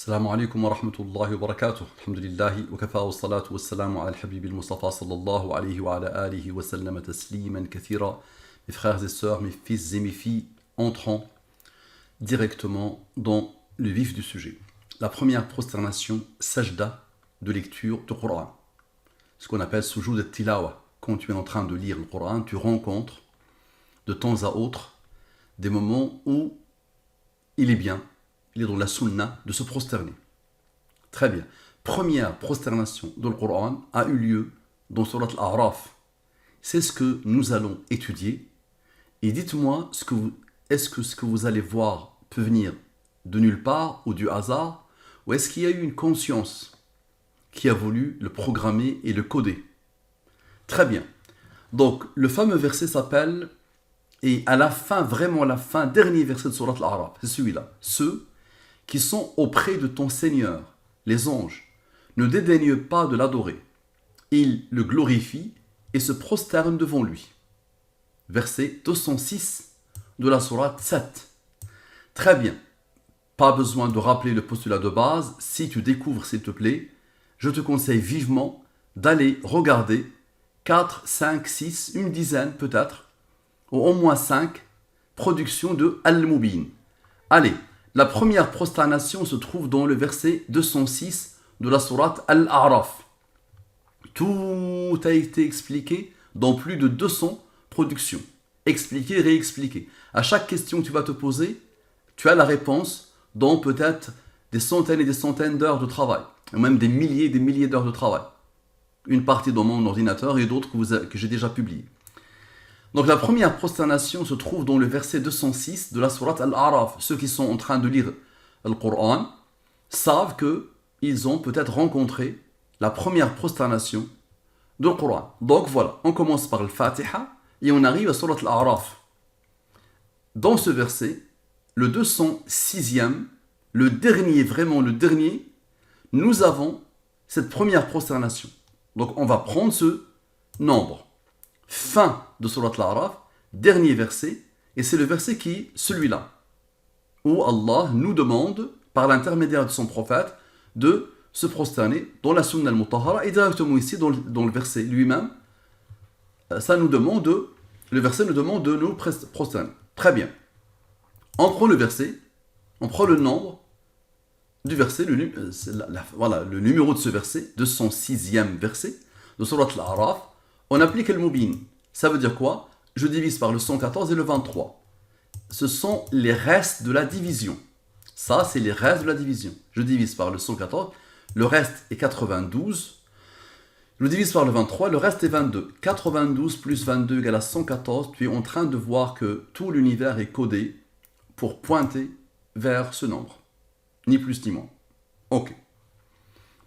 السلام عليكم ورحمة الله وبركاته. الحمد لله وكفى والصلاة والسلام على الحبيب المصطفى صلى الله عليه وعلى آله وسلم تسليما كثيرا. Mes frères et sœurs, mes fils et mes filles, entrons directement dans le vif du sujet. La première prosternation, sajda, de lecture du Coran. Ce qu'on appelle sujoud al-tilawa. Quand tu es en train de lire le Coran, tu rencontres de temps à autre des moments où il est bien, il est dans la sunna de se prosterner. Très bien. Première prosternation dans le Coran a eu lieu dans Surat Al-A'raf. C'est ce que nous allons étudier. Et dites-moi, est-ce que ce que vous allez voir peut venir de nulle part ou du hasard, ou est-ce qu'il y a eu une conscience qui a voulu le programmer et le coder? Très bien. Donc, le fameux verset s'appelle, et à la fin, vraiment à la fin, dernier verset de Surat Al-A'raf, c'est celui-là. Ceux qui sont auprès de ton Seigneur, les anges, ne dédaignent pas de l'adorer. Ils le glorifient et se prosternent devant lui. Verset 206 de la sourate 7. Très bien. Pas besoin de rappeler le postulat de base. Si tu découvres, s'il te plaît, je te conseille vivement d'aller regarder 4, 5, 6, une dizaine peut-être, ou au moins 5 productions de Al-Mubin. Allez, la première prosternation se trouve dans le verset 206 de la sourate Al-A'raf. Tout a été expliqué dans plus de 200 productions. Expliqué, réexpliqué. À chaque question que tu vas te poser, tu as la réponse dans peut-être des centaines et des centaines d'heures de travail, ou même des milliers d'heures de travail. Une partie dans mon ordinateur et d'autres que j'ai déjà publiées. Donc la première prosternation se trouve dans le verset 206 de la sourate Al-A'raf. Ceux qui sont en train de lire le Coran savent qu'ils ont peut-être rencontré la première prosternation du Coran. Donc voilà, on commence par le Fatiha et on arrive à sourate Al-A'raf. Dans ce verset, le 206e, le dernier, vraiment le dernier, nous avons cette première prosternation. Donc on va prendre ce nombre. Fin de Surat Al-A'raf, dernier verset, et c'est le verset qui est celui-là, où Allah nous demande, par l'intermédiaire de son prophète, de se prosterner dans la Sunna al-Mutahhara, et directement ici, dans le verset lui-même, le verset nous demande de nous prosterner. Très bien. On prend le verset, on prend le nombre du verset, le numéro de ce verset, 206e verset, de Surat Al-A'raf. On applique le mubin. Ça veut dire quoi? Je divise par le 114 et le 23. Ce sont les restes de la division. Ça, c'est les restes de la division. Je divise par le 114, le reste est 92. Je divise par le 23, le reste est 22. 92 plus 22 égale à 114. Tu es en train de voir que tout l'univers est codé pour pointer vers ce nombre. Ni plus ni moins. Ok.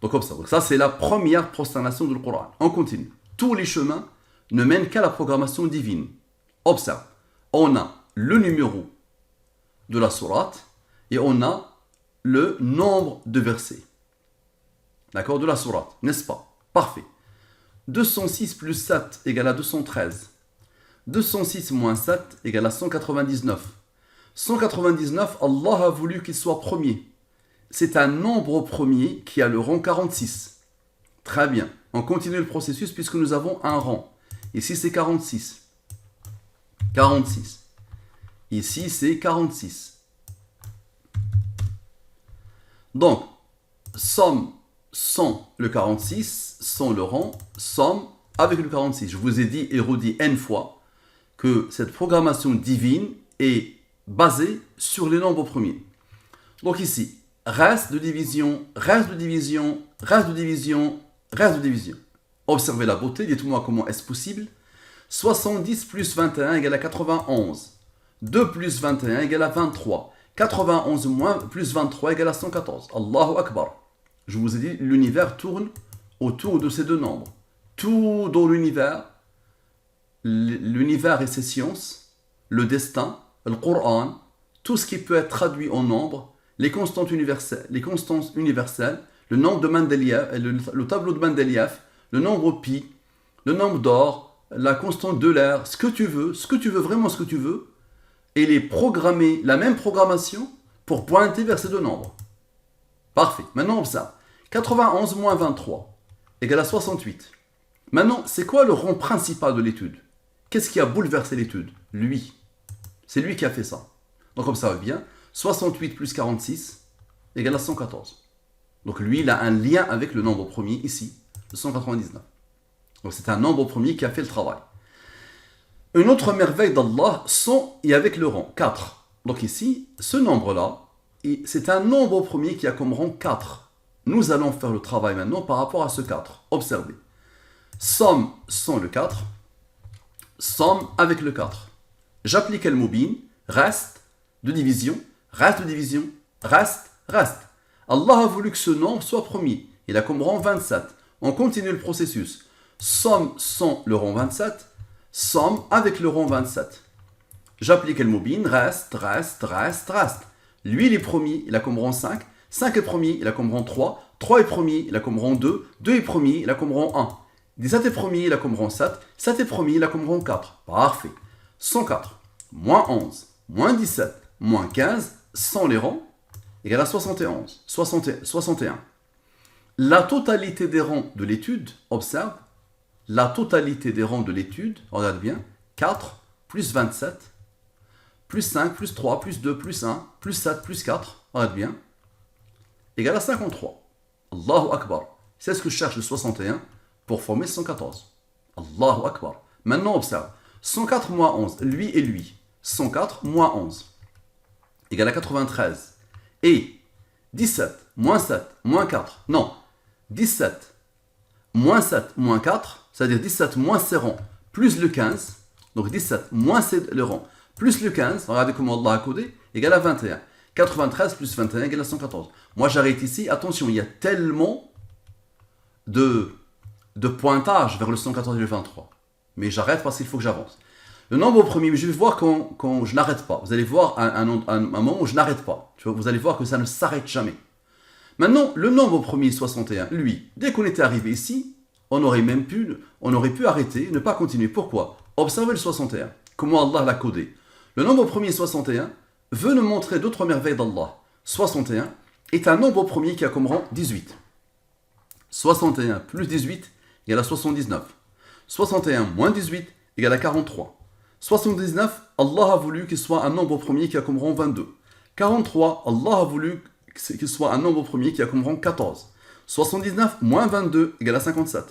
Donc comme ça. Donc ça, c'est la première prosternation du Coran. On continue. Tous les chemins ne mènent qu'à la programmation divine. Observe. On a le numéro de la sourate et on a le nombre de versets. D'accord? De la sourate, n'est-ce pas? Parfait. 206 plus 7 égale à 213. 206 moins 7 égale à 199. 199, Allah a voulu qu'il soit premier. C'est un nombre premier qui a le rang 46. Très bien. On continue le processus puisque nous avons un rang. Ici, c'est 46. 46. Ici, c'est 46. Donc, somme sans le 46, sans le rang, somme avec le 46. Je vous ai dit et redit N fois que cette programmation divine est basée sur les nombres premiers. Donc ici, reste de division, reste de division, reste de division, reste de division. Observez la beauté, dites-moi comment est-ce possible. 70 plus 21 égale à 91. 2 plus 21 égale à 23. 91 moins plus 23 égale à 114. Allahu Akbar. Je vous ai dit, l'univers tourne autour de ces deux nombres. Tout dans l'univers et ses sciences, le destin, le Coran, tout ce qui peut être traduit en nombre, les constantes universelles, le nombre de Mendeleïev, le tableau de Mendeleïev, le nombre pi, le nombre d'or, la constante de l'air, ce que tu veux, vraiment ce que tu veux, et les programmer, la même programmation pour pointer vers ces deux nombres. Parfait. Maintenant, observe. 91 moins 23 égale à 68. Maintenant, c'est quoi le rang principal de l'étude? Qu'est-ce qui a bouleversé l'étude? Lui. C'est lui qui a fait ça. Donc, observe bien. 68 plus 46 égale à 114. Donc, lui, il a un lien avec le nombre premier ici, le 199. Donc, c'est un nombre premier qui a fait le travail. Une autre merveille d'Allah, 100 et avec le rang, 4. Donc ici, ce nombre-là, c'est un nombre premier qui a comme rang 4. Nous allons faire le travail maintenant par rapport à ce 4. Observez. Somme sans le 4, somme avec le 4. J'applique le mobile, reste de division, reste de division, reste, reste. Allah a voulu que ce nombre soit premier. Il a comme rang 27. On continue le processus. Somme sans le rang 27, somme avec le rang 27. J'applique le mobile, reste, reste, reste, reste. Lui, il est premier, il a comme rang 5. 5 est premier, il a comme rang 3. 3 est premier, il a comme rang 2. 2 est premier, il a comme rang 1. 17 est premier, il a comme rang 7. 7 est premier, il a comme rang 4. Parfait. 104, moins 11, moins 17, moins 15, sans les rangs, égale à 71. 61. La totalité des rangs de l'étude, observe, la totalité des rangs de l'étude, regarde bien, 4 plus 27, plus 5, plus 3, plus 2, plus 1, plus 7, plus 4, regarde bien, égale à 53. Allahu Akbar. C'est ce que je cherche le 61 pour former 114. Allahu Akbar. Maintenant, observe. 104 moins 11, lui et lui. 104 moins 11 égale à 93. Et 17 moins 7 moins 4. Non. 17 moins 7 moins 4, c'est-à-dire 17 moins ses rangs, plus le 15. Donc 17 moins le rang, plus le 15. Regardez comment Allah a codé. Égale à 21. 93 plus 21 égale à 114. Moi, j'arrête ici. Attention, il y a tellement de pointage vers le 114 et le 23. Mais j'arrête parce qu'il faut que j'avance. Le nombre premier, je vais voir quand je n'arrête pas. Vous allez voir un moment où je n'arrête pas. Vous allez voir que ça ne s'arrête jamais. Maintenant, le nombre premier 61, lui, dès qu'on était arrivé ici, on aurait pu arrêter, ne pas continuer. Pourquoi? Observez le 61. Comment Allah l'a codé. Le nombre premier 61 veut nous montrer d'autres merveilles d'Allah. 61 est un nombre premier qui a comme rang 18. 61 plus 18 égale à 79. 61 moins 18 égale à 43. 79, Allah a voulu qu'il soit un nombre premier qui a comme rang 22. 43, Allah a voulu qu'il soit un nombre premier qui a comme rang 14. 79 moins 22 égale à 57.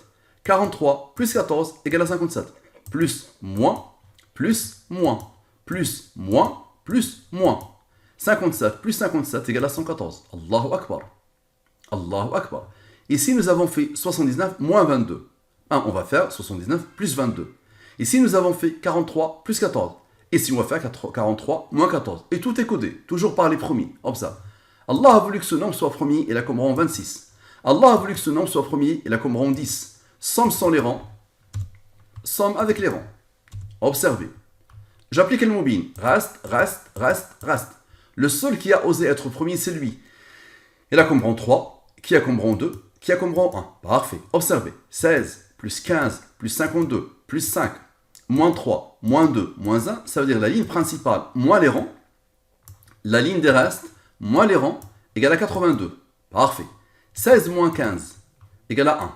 43 plus 14 égale à 57. Plus, moins, plus, moins, plus, moins, plus, moins. 57 plus 57 égale à 114. Allahu Akbar. Allahu Akbar. Ici, nous avons fait 79 moins 22. On va faire 79 plus 22. Ici, nous avons fait 43 plus 14. Ici, on va faire 43 moins 14. Et tout est codé, toujours par les premiers. Observe. Allah a voulu que ce nombre soit premier, il a comme rang 26. Allah a voulu que ce nombre soit premier, il a comme rang 10. Somme sans les rangs, somme avec les rangs. Observez. J'applique le mobile. Reste, reste, reste, reste. Le seul qui a osé être premier, c'est lui. Il a comme rang 3, qui a comme rang 2, qui a comme rang 1. Parfait. Observez. 16 plus 15 plus 52 plus 5 moins 3 moins 2 moins 1, ça veut dire la ligne principale moins les rangs. La ligne des restes moins les rangs égale à 82. Parfait. 16 moins 15 égale à 1.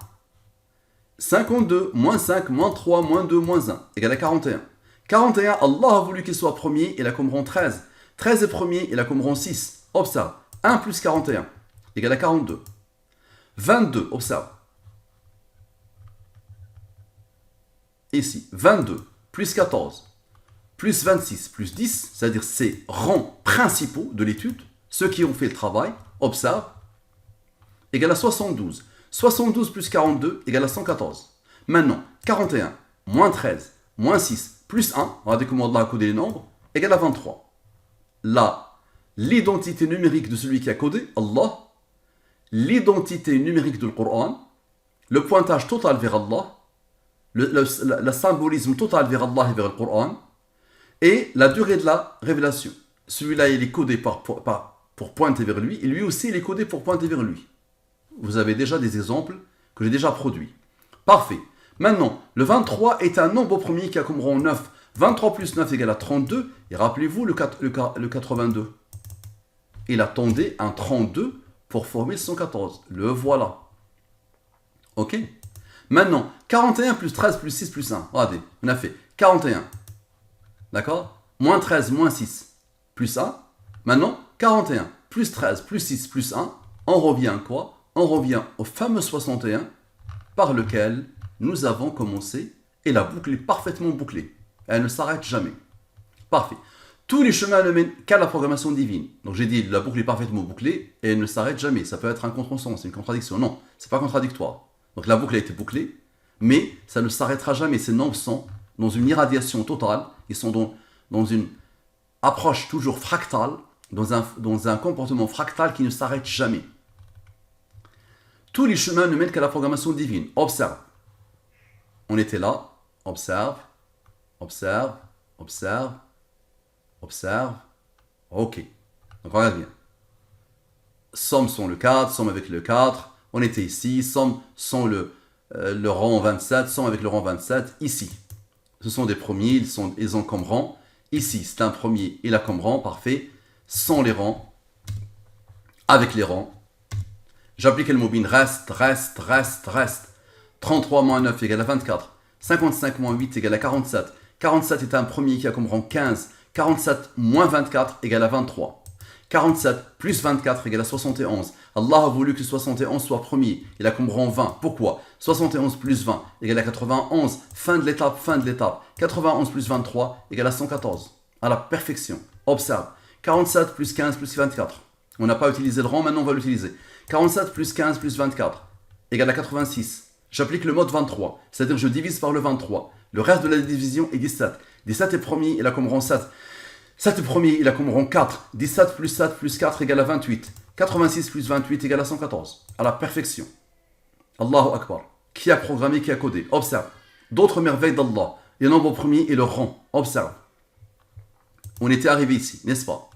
52 moins 5 moins 3 moins 2 moins 1 égale à 41. 41, Allah a voulu qu'il soit premier, il a comme rang 13. 13 est premier, il a comme rang 6. Observe. 1 plus 41 égale à 42. 22, observe. Ici, 22 plus 14 plus 26 plus 10, c'est-à-dire ces rangs principaux de l'étude, ceux qui ont fait le travail, observe, égale à 72. 72 plus 42 égale à 114. Maintenant, 41 moins 13 moins 6 plus 1, regardez comment Allah a codé les nombres, égale à 23. Là, l'identité numérique de celui qui a codé, Allah, l'identité numérique du Coran, le pointage total vers Allah, le symbolisme total vers Allah et vers le Coran, et la durée de la révélation. Celui-là, il est codé pour pointer vers lui, et lui aussi, il est codé pour pointer vers lui. Vous avez déjà des exemples que j'ai déjà produits. Parfait. Maintenant, le 23 est un nombre premier qui a comme rang 9. 23 plus 9 égale à 32. Et rappelez-vous le 82. Il attendait un 32 pour former le 114. Le voilà. Ok. Maintenant, 41 plus 13 plus 6 plus 1. Regardez, on a fait 41. D'accord? Moins 13, moins 6, plus 1. Maintenant, 41 plus 13 plus 6 plus 1. On revient à quoi? On revient au fameux 61 par lequel nous avons commencé. Et la boucle est parfaitement bouclée. Elle ne s'arrête jamais. Parfait. Tous les chemins ne mènent qu'à la programmation divine. Donc j'ai dit, la boucle est parfaitement bouclée et elle ne s'arrête jamais. Ça peut être un contresens, une contradiction. Non, c'est pas contradictoire. Donc la boucle a été bouclée, mais ça ne s'arrêtera jamais. Ces nombres sont dans une irradiation totale. Ils sont dans une approche toujours fractale, dans un comportement fractal qui ne s'arrête jamais. Tous les chemins ne mènent qu'à la programmation divine. Observe. On était là. Observe. Observe. Observe. Observe. Ok. Donc regarde bien. Somme sont le 4, somme avec le 4. On était ici. Somme sont le rang 27, somme avec le rang 27. Ici. Ce sont des premiers, ils ont comme rang. Ici, c'est un premier, il a comme rang, parfait. Sans les rangs. Avec les rangs. J'applique le mobile. Reste. 33 moins 9 égale à 24. 55 moins 8 égale à 47. 47 est un premier qui a comme rang 15. 47 moins 24 égale à 23. 47 plus 24 égale à 71. Allah a voulu que 71 soit premier. Il a comme rang 20. Pourquoi? 71 plus 20 égale à 91. Fin de l'étape. 91 plus 23 égale à 114. À la perfection. Observe. 47 plus 15 plus 24. On n'a pas utilisé le rang, maintenant on va l'utiliser. 47 plus 15 plus 24 égale à 86. J'applique le mode 23, c'est-à-dire je divise par le 23. Le reste de la division est 17. 17 est premier, il a comme rang 7. 7 est premier, il a comme rang 4. 17 plus 4 égale à 28. 86 plus 28 égale à 114. À la perfection. Allahu Akbar. Qui a programmé, qui a codé? Observe. D'autres merveilles d'Allah. Les nombres premiers et leur rang. Observe. On était arrivé ici, n'est-ce pas?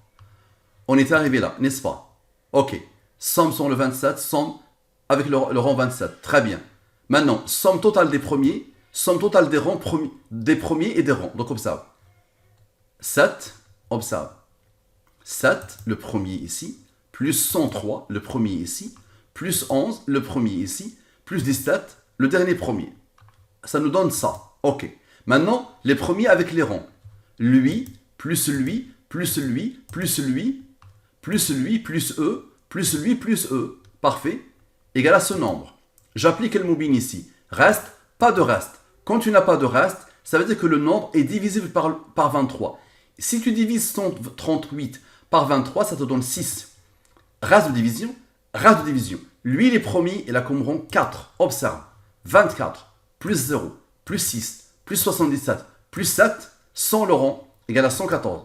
On était arrivé là, n'est-ce pas? Ok. Somme sur le 27, somme avec le rang 27. Très bien. Maintenant, somme totale des premiers, somme totale des rangs des premiers et des rangs. Donc observe. 7, observe. 7, le premier ici, plus 103, le premier ici, plus 11, le premier ici, plus 17, le dernier premier. Ça nous donne ça. Ok. Maintenant, les premiers avec les rangs. Lui, plus lui, plus lui, plus lui, plus lui, plus eux, plus lui, plus eux. Parfait. Égal à ce nombre. J'applique le mobile ici. Reste, pas de reste. Quand tu n'as pas de reste, ça veut dire que le nombre est divisible par 23. Si tu divises 138 par 23, ça te donne 6. Reste de division, reste de division. Lui, il est premier, il a comme rang 4. Observe. 24 plus 0, plus 6, plus 77, plus 7, sans le rang, égale à 114.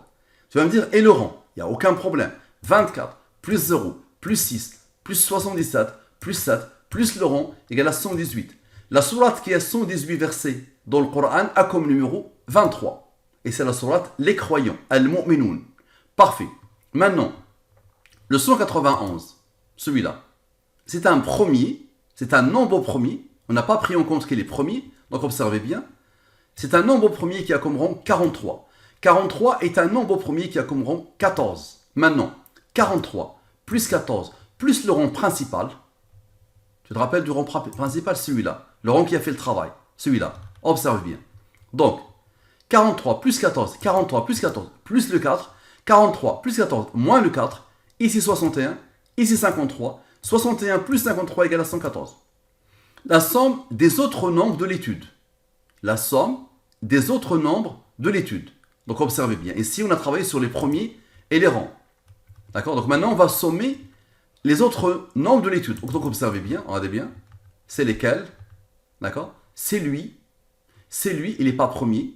Tu vas me dire, et le rang? Il n'y a aucun problème. 24 plus 0, plus 6, plus 77, plus 7, plus le rang, égale à 118. La sourate qui a 118 versets dans le Coran a comme numéro 23. Et c'est la sourate Les Croyants, Al-Mu'minun. Parfait. Maintenant, le 191, celui-là, c'est un premier, c'est un nombre premier. On n'a pas pris en compte qu'il est premier, donc observez bien. C'est un nombre premier qui a comme rang 43. 43 est un nombre premier qui a comme rang 14. Maintenant, 43 plus 14 plus le rang principal. Tu te rappelles du rang principal, celui-là. Le rang qui a fait le travail, celui-là. Observe bien. Donc, 43 plus 14, 43 plus 14 plus le 4, 43 plus 14 moins le 4, ici 61, ici 53, 61 plus 53 égale à 114. La somme des autres nombres de l'étude. La somme des autres nombres de l'étude. Donc observez bien. Ici, on a travaillé sur les premiers et les rangs. D'accord? Donc maintenant, on va sommer les autres nombres de l'étude. Donc observez bien, regardez bien. C'est lesquels? D'accord? C'est lui, il n'est pas premier.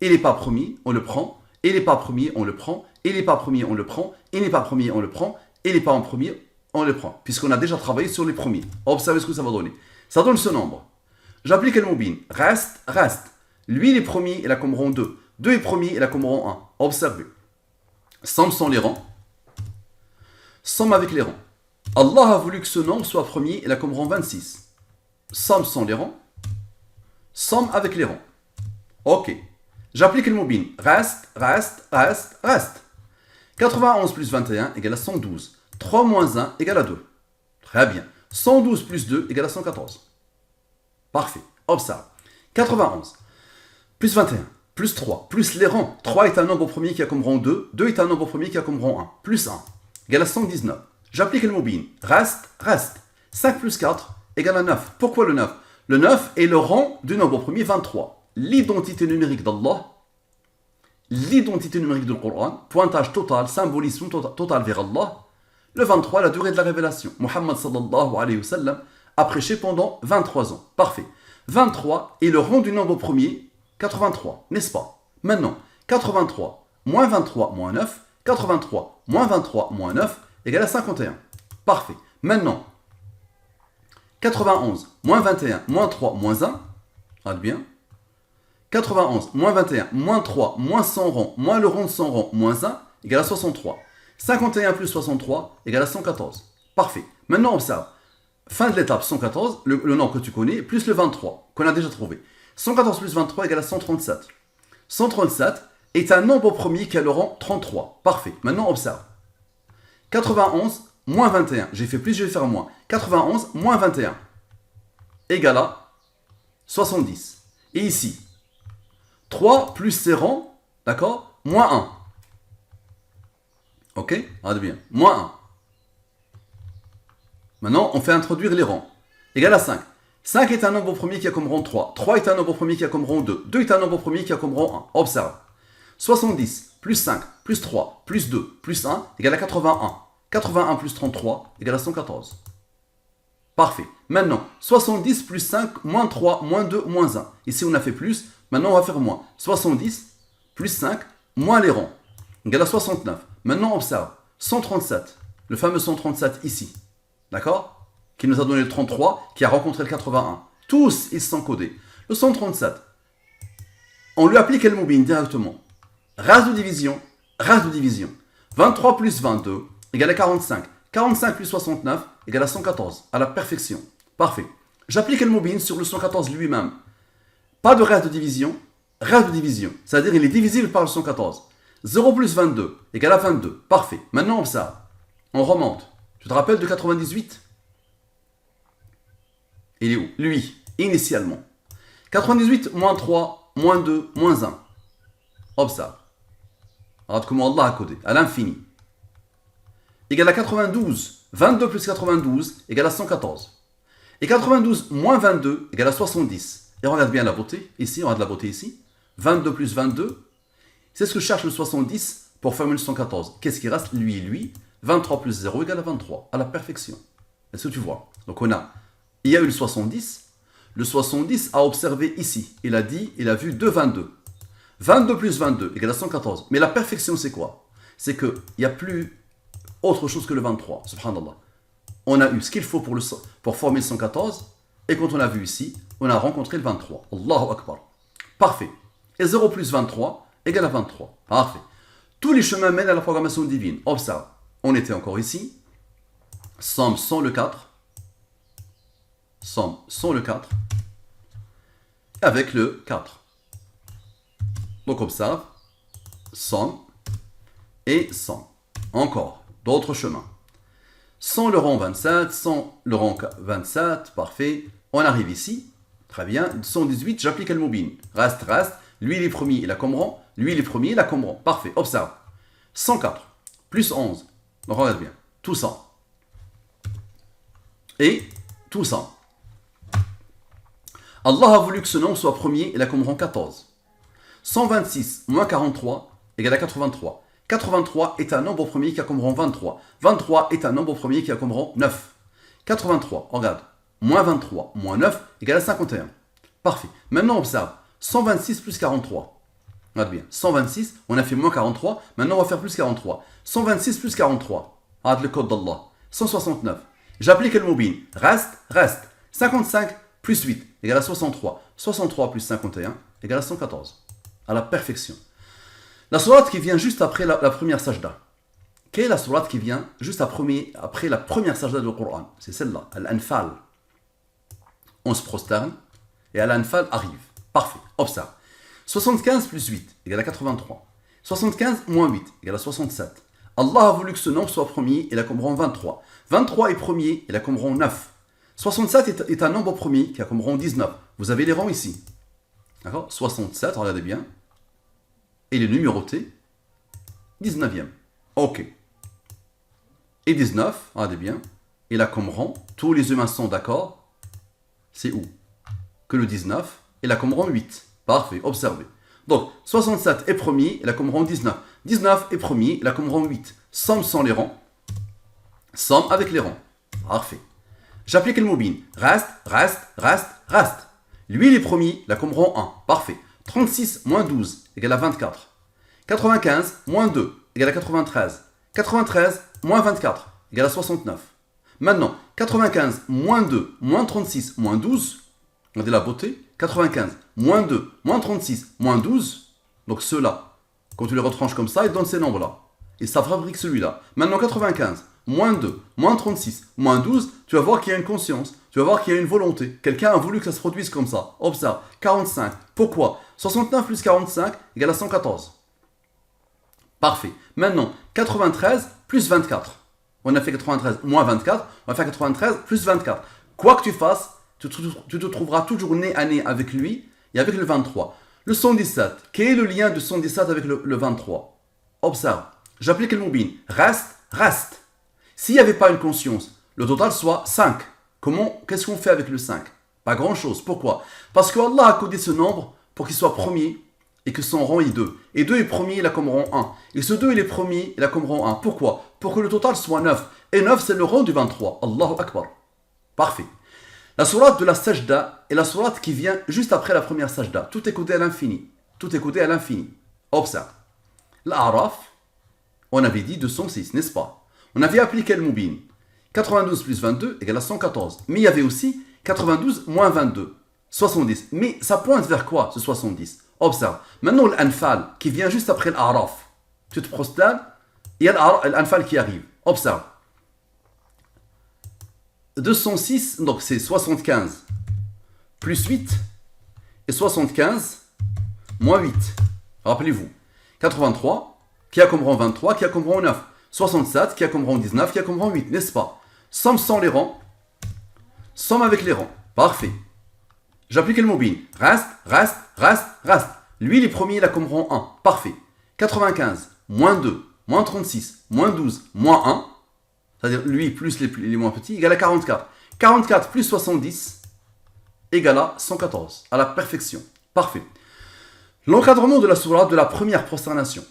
Il n'est pas premier, on le prend. Il n'est pas premier, on le prend. Il n'est pas premier, on le prend. Il n'est pas premier, on le prend. Il n'est pas en premier, on le prend. Puisqu'on a déjà travaillé sur les premiers. Observez ce que ça va donner. Ça donne ce nombre. J'applique le mobile. Reste. Lui, il est premier, il a comme rang 2. 2 est premier, il a comme rang 1. Observez. Somme sans les rangs. Somme avec les rangs. Allah a voulu que ce nombre soit premier, il a comme rang 26. Somme sans les rangs. Somme avec les rangs. Ok. J'applique le mobile. Reste. 91 plus 21 égale à 112. 3 moins 1 égale à 2. Très bien. 112 plus 2 égale à 114. Parfait. Observe. 91 plus 21 plus 3 plus les rangs. 3 est un nombre premier qui a comme rang 2. 2 est un nombre premier qui a comme rang 1. Plus 1 égale à 119. J'applique le mobile. Reste, reste. 5 plus 4 égale à 9. Pourquoi le 9? Le 9 est le rang du nombre premier 23. L'identité numérique d'Allah, l'identité numérique du Coran, pointage total, symbolisme total vers Allah. Le 23, la durée de la révélation. Muhammad sallallahu alayhi wa sallam a prêché pendant 23 ans. Parfait. 23 est le rang du nombre premier 83, n'est-ce pas? Maintenant, 83 moins 23 moins 9, 83 moins 23 moins 9 égale à 51. Parfait. Maintenant, 91 moins 21 moins 3 moins 1, regarde bien. 91 moins 21 moins 3 moins 100 rangs moins le rang de 100 rangs moins 1 égale à 63. 51 plus 63 égale à 114. Parfait. Maintenant, observe. Fin de l'étape 114, le nom que tu connais, plus le 23, qu'on a déjà trouvé. 114 plus 23 égale à 137. 137 est un nombre premier qui a le rang 33. Parfait. Maintenant, observe. 91 moins 21. J'ai fait plus, je vais faire moins. 91 moins 21 égale à 70. Et ici, 3 plus ses rangs, d'accord, moins 1. Ok? Regarde bien. Moins 1. Maintenant, on fait introduire les rangs. Égal à 5. 5 est un nombre premier qui a comme rang 3. 3 est un nombre premier qui a comme rang 2. 2 est un nombre premier qui a comme rang 1. Observe. 70 plus 5 plus 3 plus 2 plus 1 égale à 81. 81 plus 33 égale à 114. Parfait. Maintenant, 70 plus 5 moins 3 moins 2 moins 1. Ici, on a fait plus. Maintenant, on va faire moins. 70 plus 5 moins les rangs égale à 69. Maintenant, observe. 137. Le fameux 137 ici. D'accord? Qui nous a donné le 33, qui a rencontré le 81. Tous, ils sont codés. Le 137, on lui applique le mobile directement. Race de division, race de division. 23 plus 22 égale à 45. 45 plus 69 égale à 114. À la perfection. Parfait. J'applique le mobile sur le 114 lui-même. Pas de race de division, race de division. C'est-à-dire il est divisible par le 114. 0 plus 22 égale à 22. Parfait. Maintenant, observe. On remonte. Tu te rappelles de 98? Il est où? Lui, initialement. 98 moins 3, moins 2, moins 1. Observe. Regarde comment Allah a codé. À l'infini. Égal à 92. 22 plus 92 égale à 114. Et 92 moins 22 égale à 70. Et regarde bien la beauté. Ici, regarde la beauté ici. 22 plus 22. C'est ce que cherche le 70 pour former le 114. Qu'est-ce qui reste? Lui et lui. 23 plus 0 égale à 23, à la perfection. Est-ce que tu vois? Donc il y a eu le 70. Le 70 a observé ici. Il a vu 2 22. 22 plus 22 égale à 114. Mais la perfection, c'est quoi? C'est qu'il n'y a plus autre chose que le 23. Subhanallah. On a eu ce qu'il faut pour former le 114. Et quand on a vu ici, on a rencontré le 23. Allahu Akbar. Parfait. Et 0 plus 23 égale à 23. Parfait. Tous les chemins mènent à la programmation divine. Observe. On était encore ici. Somme sans le 4. Somme sans le 4. Avec le 4. Donc observe. Somme et somme. Encore. D'autres chemins. Sans le rang 27. Sans le rang 27. Parfait. On arrive ici. Très bien. 118. J'applique le mobile. Reste, reste. Lui, il est premier. Il a comme rang. Lui, il est premier. Il a comme rang. Parfait. Observe. 104. Plus 11. Donc regarde bien, tout ça. Et tout ça. Allah a voulu que ce nombre soit premier, il a comme rang 14. 126 moins 43 égale à 83. 83 est un nombre premier qui a comme rang 23. 23 est un nombre premier qui a comme rang 9. 83, regarde, moins 23 moins 9 égale à 51. Parfait. Maintenant observe, 126 plus 43. Regarde bien, 126, on a fait moins 43, maintenant on va faire plus 43. 126 plus 43, regarde le code d'Allah. 169, j'applique le mobile, reste, reste. 55 plus 8 égale à 63. 63 plus 51 égale à 114. À la perfection. La sourate qui vient juste après la première sajda. Quelle est la sourate qui vient juste après la première sajda du Coran? C'est celle-là, Al-Anfal. On se prosterne et Al-Anfal arrive. Parfait, observe. 75 plus 8 égale à 83. 75 moins 8 égale à 67. Allah a voulu que ce nombre soit premier, il a comme rang 23. 23 est premier, il a comme rang 9. 67 est un nombre premier qui a comme rang 19. Vous avez les rangs ici. D'accord? 67, regardez bien. Et il est numéroté 19e. Ok. Et 19, regardez bien. Il a comme rang, tous les humains sont d'accord. C'est où? Que le 19, il a comme rang 8. Parfait, observez. Donc, 67 est premier, il a comme rang 19. 19 est premier, il a comme rang 8. Somme sans les rangs. Somme avec les rangs. Parfait. J'applique le mobile. Reste, reste, reste, reste. Lui, il est premier, il a comme rang 1. Parfait. 36 moins 12 égale à 24. 95 moins 2 égale à 93. 93 moins 24 égale à 69. Maintenant, 95 moins 2 moins 36 moins 12. Regardez la beauté. 95 moins 2 moins 36 moins 12. Donc ceux-là, quand tu les retranches comme ça, ils donnent ces nombres-là. Et ça fabrique celui-là. Maintenant, 95 moins 2 moins 36 moins 12, tu vas voir qu'il y a une conscience. Tu vas voir qu'il y a une volonté. Quelqu'un a voulu que ça se produise comme ça. Observe. 45. Pourquoi? 69 plus 45 égale à 114. Parfait. Maintenant, 93 plus 24. On a fait 93 moins 24. On va faire 93 plus 24. Quoi que tu fasses, tu te trouveras toujours nez à nez avec lui et avec le 23. Le 117. Quel est le lien de 117 avec le 23? Observe. J'applique le mobile. Reste, reste. S'il n'y avait pas une conscience, le total soit 5. Qu'est-ce qu'on fait avec le 5? Pas grand-chose. Pourquoi? Parce que Allah a codé ce nombre pour qu'il soit premier et que son rang est 2. Et 2 est premier, il a comme rang 1. Et ce 2, il est premier, il a comme rang 1. Pourquoi? Pour que le total soit 9. Et 9, c'est le rang du 23. Allahu Akbar. Parfait. La sourate de la sajda est la sourate qui vient juste après la première sajda. Tout est codé à l'infini. Tout est codé à l'infini. Observe. L'Araf, on avait dit 206, n'est-ce pas? On avait appliqué le Moubin. 92 plus 22 égale à 114. Mais il y avait aussi 92 moins 22. 70. Mais ça pointe vers quoi, ce 70? Observe. Maintenant, l'Anfal, qui vient juste après l'Araf. Tu te prosternes, il y a l'Anfal qui arrive. Observe. 206, donc c'est 75 plus 8 et 75 moins 8. Rappelez-vous. 83, qui a comme rang 23, qui a comme rang 9. 67, qui a comme rang 19, qui a comme rang 8, n'est-ce pas? Somme sans les rangs. Somme avec les rangs. Parfait. J'applique le mobile. Reste, reste, reste, reste. Lui, il est premier, il a comme rang 1. Parfait. 95, moins 2, moins 36, moins 12, moins 1. C'est-à-dire lui plus les moins petits, égale à 44. 44 plus 70 égale à 114. À la perfection. Parfait. L'encadrement de la sourate de la première prosternation.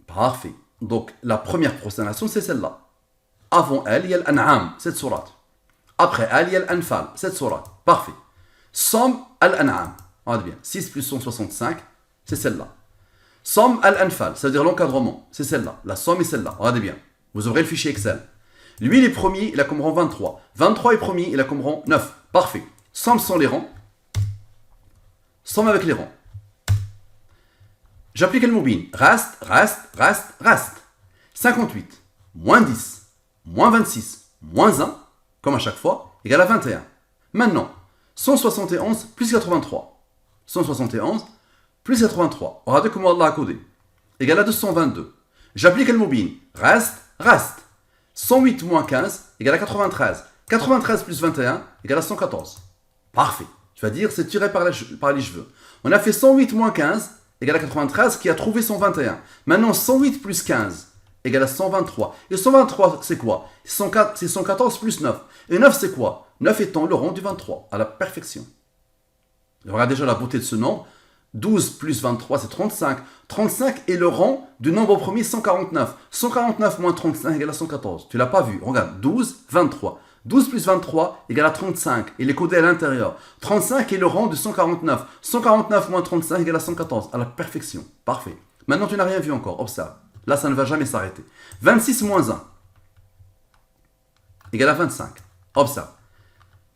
Parfait. Donc, la première prosternation, c'est celle-là. Avant elle, il y a l'An'am, cette sourate. Après elle, il y a l'Anfal, cette sourate. Parfait. Somme al-An'am. Regardez bien. 6 plus 165, c'est celle-là. Somme al-Anfal, c'est-à-dire l'encadrement, c'est celle-là. La somme est celle-là. Regardez bien. Vous ouvrez le fichier Excel. Lui, il est premier, il a comme rang 23. 23 est premier, il a comme rang 9. Parfait. Somme sans les rangs. Somme avec les rangs. J'applique le mobile. Reste, reste, reste, reste. 58, moins 10, moins 26, moins 1, comme à chaque fois, égale à 21. Maintenant, 171 plus 83. 171 plus 83. Regardez comment Allah a codé. Égale à 222. J'applique le mobile. Reste, reste. 108 moins 15 égale à 93. 93 plus 21 égale à 114. Parfait. Tu vas dire, c'est tiré par les cheveux. On a fait 108 moins 15 égale à 93 qui a trouvé 121. Maintenant, 108 plus 15 égale à 123. Et 123, c'est quoi? C'est 114 plus 9. Et 9, c'est quoi? 9 étant le rang du 23, à la perfection. On regarde déjà la beauté de ce nombre. 12 plus 23, c'est 35. 35 est le rang du nombre premier 149. 149 moins 35 égale à 114. Tu ne l'as pas vu. Regarde, 12, 23. 12 plus 23 égale à 35. Il est codé à l'intérieur. 35 est le rang de 149. 149 moins 35 égale à 114. À la perfection. Parfait. Maintenant, tu n'as rien vu encore. Observe. Là, ça ne va jamais s'arrêter. 26 moins 1 égale à 25. Observe.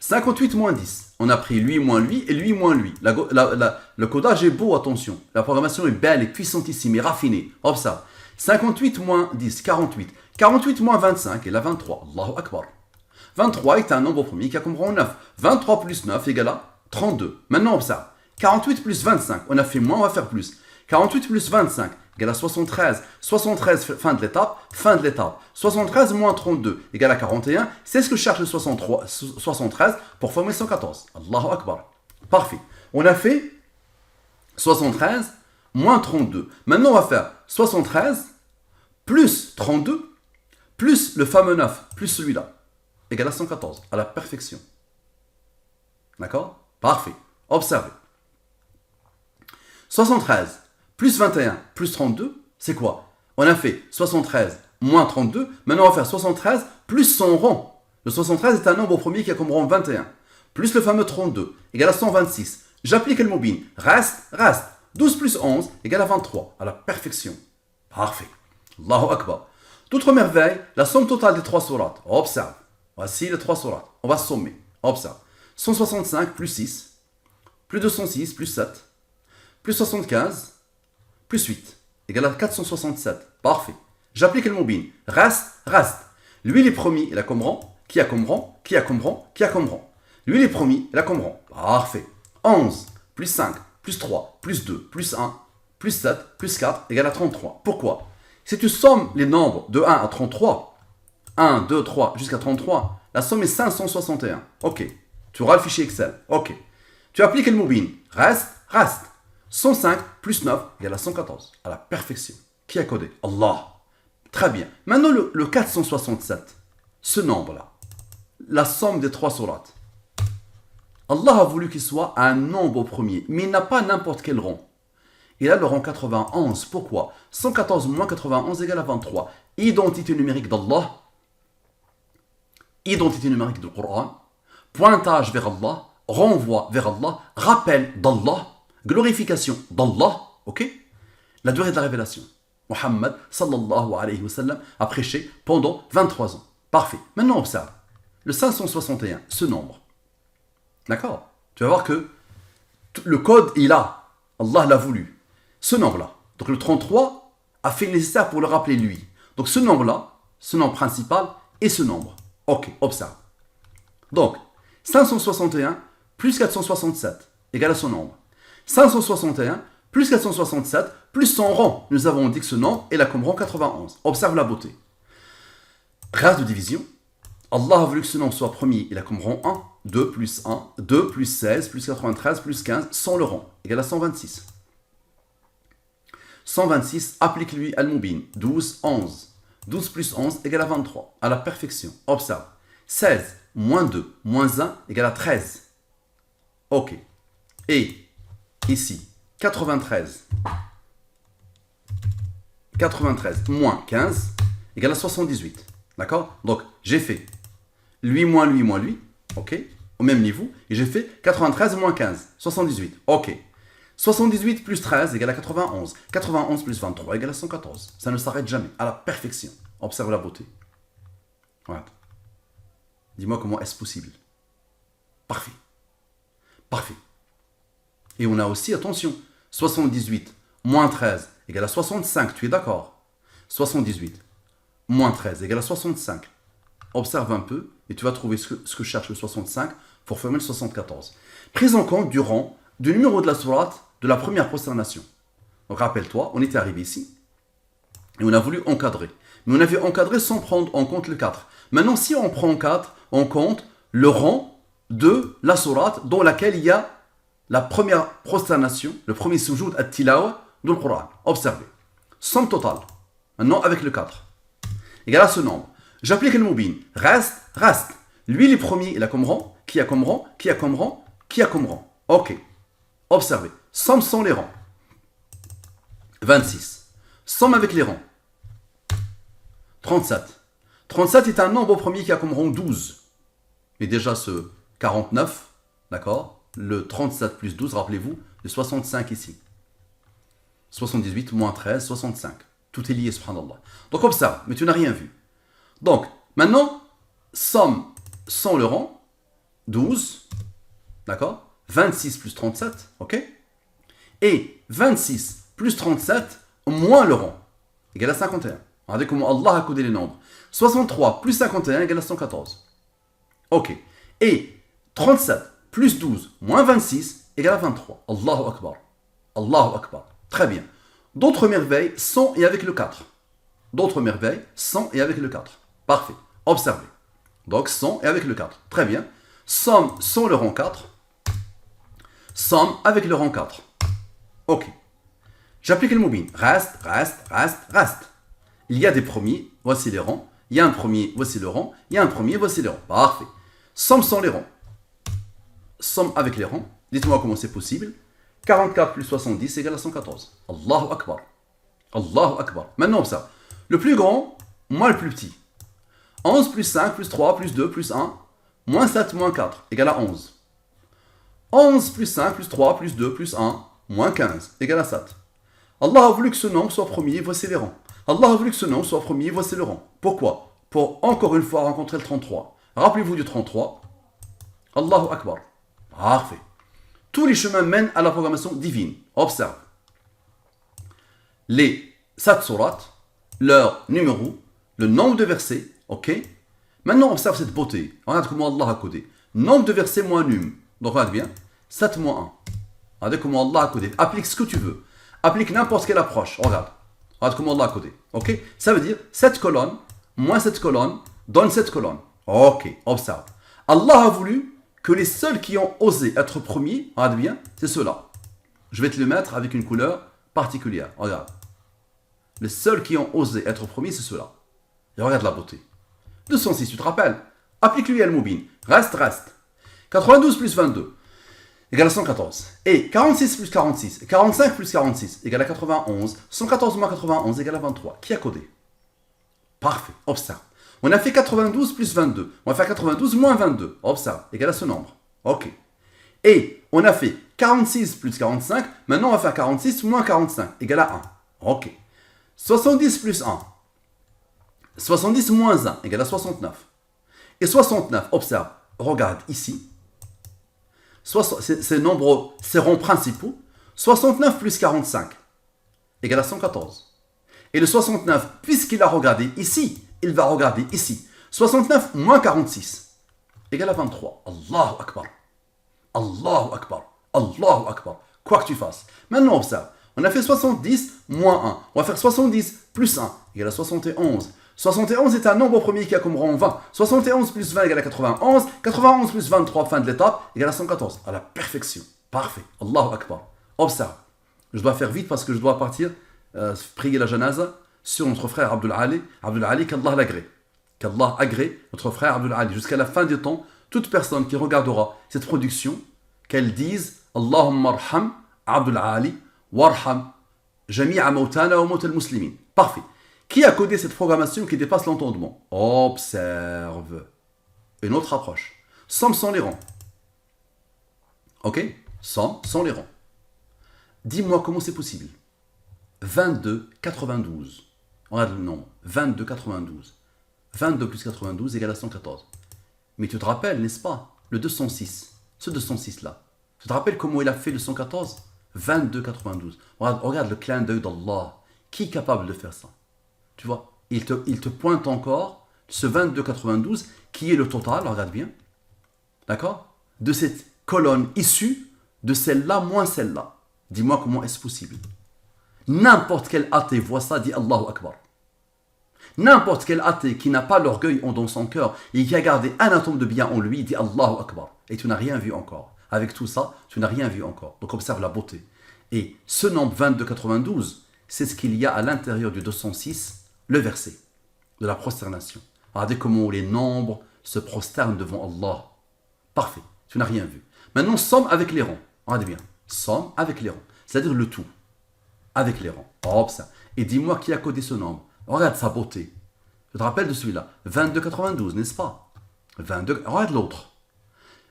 58 moins 10. On a pris lui moins lui et lui moins lui. Le codage est beau, attention. La programmation est belle et puissantissime et raffinée. Observe. 58 moins 10, 48. 48 moins 25 égale à 23. Allahu Akbar. 23 est un nombre premier qui a comme rang 9. 23 plus 9 égale à 32. Maintenant, observe. 48 plus 25. On a fait moins, on va faire plus. 48 plus 25 égale à 73. 73, fin de l'étape, fin de l'étape. 73 moins 32 égale à 41. C'est ce que cherche le 73 pour former 114. Allahu Akbar. Parfait. On a fait 73 moins 32. Maintenant, on va faire 73 plus 32 plus le fameux 9 plus celui-là égale à 114, à la perfection. D'accord? Parfait. Observez. 73 plus 21 plus 32, c'est quoi? On a fait 73 moins 32. Maintenant, on va faire 73 plus son rang. Le 73 est un nombre au premier qui a comme rang 21. Plus le fameux 32 égale à 126. J'applique le mobile. Reste. 12 plus 11 égale à 23. À la perfection. Parfait. Allahu Akbar. D'autres merveilles, la somme totale des 3 sourates. Observe. Voici les 3 sourates. On va sommer. Observe. 165 plus 6, plus 206 plus 7, plus 75, plus 8, égale à 467. Parfait. J'applique le mobile. Reste. Lui, les premiers, il a comme rang. Qui a comme rang? Lui, les premiers, il a comme rang. Parfait. 11, plus 5, plus 3, plus 2, plus 1, plus 7, plus 4, égale à 33. Pourquoi? Si tu sommes les nombres de 1 à 33, 1, 2, 3, jusqu'à 33, la somme est 561. Ok. Tu auras le fichier Excel. Ok. Tu appliques le mobile. Reste. 105 plus 9 égale à 114. À la perfection. Qui a codé? Allah. Très bien. Maintenant, le 467. Ce nombre-là. La somme des 3 sourates. Allah a voulu qu'il soit un nombre au premier. Mais il n'a pas n'importe quel rang. Il a le rang 91. Pourquoi? 114 moins 91 égale à 23. Identité numérique d'Allah. Identité numérique du Coran. Pointage vers Allah, renvoi vers Allah, rappel d'Allah, glorification d'Allah, ok? La durée de la révélation. Muhammad sallallahu alayhi wa sallam a prêché pendant 23 ans. Parfait. Maintenant observe. Le 561, ce nombre. D'accord? Tu vas voir que le code, il a. Allah l'a voulu. Ce nombre-là. Donc le 33 a fait le nécessaire pour le rappeler lui. Donc ce nombre-là, ce nombre principal et ce nombre. Ok, observe. Donc, 561 plus 467 égale à son nombre. 561 plus 467 plus son rang. Nous avons dit que ce nombre est là comme rang 91. Observe la beauté. Grâce de division, Allah a voulu que ce nombre soit premier. Il a comme rang 1, 2 plus 1, 2 plus 16, plus 93, plus 15, sans le rang, égale à 126. 126, applique-lui al-Mubin. 12, 11. 12 plus 11 égale à 23. À la perfection. Observe. 16 moins 2 moins 1 égale à 13. Ok. Et ici, 93. 93 moins 15 égale à 78. D'accord? Donc, j'ai fait lui moins lui moins lui. Ok? Au même niveau. Et j'ai fait 93 moins 15. 78. Ok. 78 plus 13 égale à 91. 91 plus 23 égale à 114. Ça ne s'arrête jamais. À la perfection. Observe la beauté. Voilà. Dis-moi comment est-ce possible. Parfait. Parfait. Et on a aussi, attention, 78 moins 13 égale à 65. Tu es d'accord? 78 moins 13 égale à 65. Observe un peu et tu vas trouver ce que cherche le 65 pour former le 74. Prise en compte du rang, du numéro de la sourate de la première prosternation. Donc rappelle-toi, on était arrivé ici et on a voulu encadrer. Mais on avait encadré sans prendre en compte le 4. Maintenant, si on prend 4, on compte le rang de la sourate dans laquelle il y a la première prosternation, le premier sujoud at-tilawa du Coran. Observez. Somme totale. Maintenant, avec le 4. Égal à ce nombre. J'applique le mobile. Reste. Lui, les premiers, il a comme rang. Qui a comme rang? Ok. Observez. Somme sans les rangs. 26. Somme avec les rangs. 37. 37 est un nombre au premier qui a comme rang 12. Et déjà ce 49, d'accord? Le 37 plus 12, rappelez-vous, le 65 ici. 78 moins 13, 65. Tout est lié, subhanallah. Donc observe, mais tu n'as rien vu. Donc, maintenant, somme sans le rang, 12, d'accord? 26 plus 37, ok? Et 26 plus 37 moins le rang, égale à 51. Regardez comment Allah a codé les nombres. 63 plus 51 égale à 114. Ok. Et 37 plus 12 moins 26 égale à 23. Allahu Akbar. Allahu Akbar. Très bien. D'autres merveilles sont et avec le 4. D'autres merveilles sont et avec le 4. Parfait. Observez. Donc, sont et avec le 4. Très bien. Somme sans le rang 4. Somme avec le rang 4. Ok. J'applique le moubin. Reste, reste, reste, reste. Il y a des premiers, voici les rangs. Il y a un premier, voici le rang. Il y a un premier, voici les rangs. Parfait. Somme sans les rangs. Somme avec les rangs. Dites-moi comment c'est possible. 44 plus 70 égale à 114. Allahu Akbar. Allahu Akbar. Maintenant, observe. Le plus grand, moins le plus petit. 11 plus 5 plus 3 plus 2 plus 1, moins 7 moins 4 égale à 11. 11 plus 5 plus 3 plus 2 plus 1, moins 15 égale à 7. Allah a voulu que ce nombre soit premier, voici les rangs. Allah a voulu que ce nombre soit premier, voici le rang. Pourquoi? Pour encore une fois rencontrer le 33. Rappelez-vous du 33. Allahu Akbar. Parfait. Tous les chemins mènent à la programmation divine. Observe. Les 7 sourates, leur numéro, le nombre de versets, ok? Maintenant, observe cette beauté. Regarde comment Allah a codé. Nombre de versets moins num. Donc, regarde bien. 7 moins 1. Regardez comment Allah a codé. Applique ce que tu veux. Applique n'importe quelle approche. Regarde. Regarde comment Allah a codé. Ok? Ça veut dire 7 colonnes, moins 7 colonnes, donne 7 colonnes. Ok, observe. Allah a voulu que les seuls qui ont osé être premiers, regarde bien, c'est ceux-là. Je vais te le mettre avec une couleur particulière. Regarde. Les seuls qui ont osé être premiers, c'est ceux-là. Et regarde la beauté. 206, tu te rappelles? Applique-lui Al-Moubin. Reste, reste. 92 plus 22 égale à 114. Et 46 plus 46, 45 plus 46 égale à 91. 114 moins 91 égale à 23. Qui a codé? Parfait. Observe. On a fait 92 plus 22. On va faire 92 moins 22. Observe. Égale à ce nombre. Ok. Et on a fait 46 plus 45. Maintenant, on va faire 46 moins 45. Égale à 1. Ok. 70 plus 1. 70 moins 1 égale à 69. Et 69, observe. Regarde ici. Ces nombres, ces rangs principaux. 69 plus 45 égale à 114. Et le 69, puisqu'il a regardé ici, il va regarder ici. 69 moins 46 égale à 23. Allahu Akbar. Allahu Akbar. Allahu Akbar. Quoi que tu fasses. Maintenant, observe. On a fait 70 moins 1. On va faire 70 plus 1 égale à 71. 71 est un nombre premier qui a comme rang 20. 71 plus 20 égale à 91. 91 plus 23, fin de l'étape, égale à 114. À la perfection. Parfait. Allahu Akbar. Observe. Je dois faire vite parce que je dois partir prier la janaza sur notre frère Abdul Ali. Abdul Ali, qu'Allah l'agrée. Qu'Allah agrée notre frère Abdul Ali. Jusqu'à la fin du temps, toute personne qui regardera cette production, qu'elle dise Allahumma arham Abdul Ali warham jami'a mautana wa maut al-muslimin. Parfait. Qui a codé cette programmation qui dépasse l'entendement? Observe. Une autre approche. Somme sans les rangs. Ok? Somme sans les rangs. Dis-moi comment c'est possible. 22, 92. Regarde le nombre. 22, 92. 22 plus 92 égale à 114. Mais tu te rappelles, n'est-ce pas? Le 206. Ce 206-là. Tu te rappelles comment il a fait le 114? 22, 92. Regarde le clin d'œil d'Allah. Qui est capable de faire ça? Tu vois, il te pointe encore ce 22,92 qui est le total, regarde bien, d'accord, de cette colonne issue de celle-là moins celle-là. Dis-moi comment est-ce possible. N'importe quel athée voit ça, dit Allahu Akbar. N'importe quel athée qui n'a pas l'orgueil dans son cœur et qui a gardé un atome de bien en lui, dit Allahu Akbar. Et tu n'as rien vu encore. Avec tout ça, tu n'as rien vu encore. Donc observe la beauté. Et ce nombre 22,92, c'est ce qu'il y a à l'intérieur du 206, le verset de la prosternation. Regardez comment les nombres se prosternent devant Allah. Parfait, tu n'as rien vu. Maintenant, somme avec les rangs. Regardez bien, somme avec les rangs. C'est-à-dire le tout. Avec les rangs. Hop, ça. Et dis-moi qui a codé ce nombre. Regarde sa beauté. Je te rappelle de celui-là. 22,92, n'est-ce pas? 22, regarde l'autre.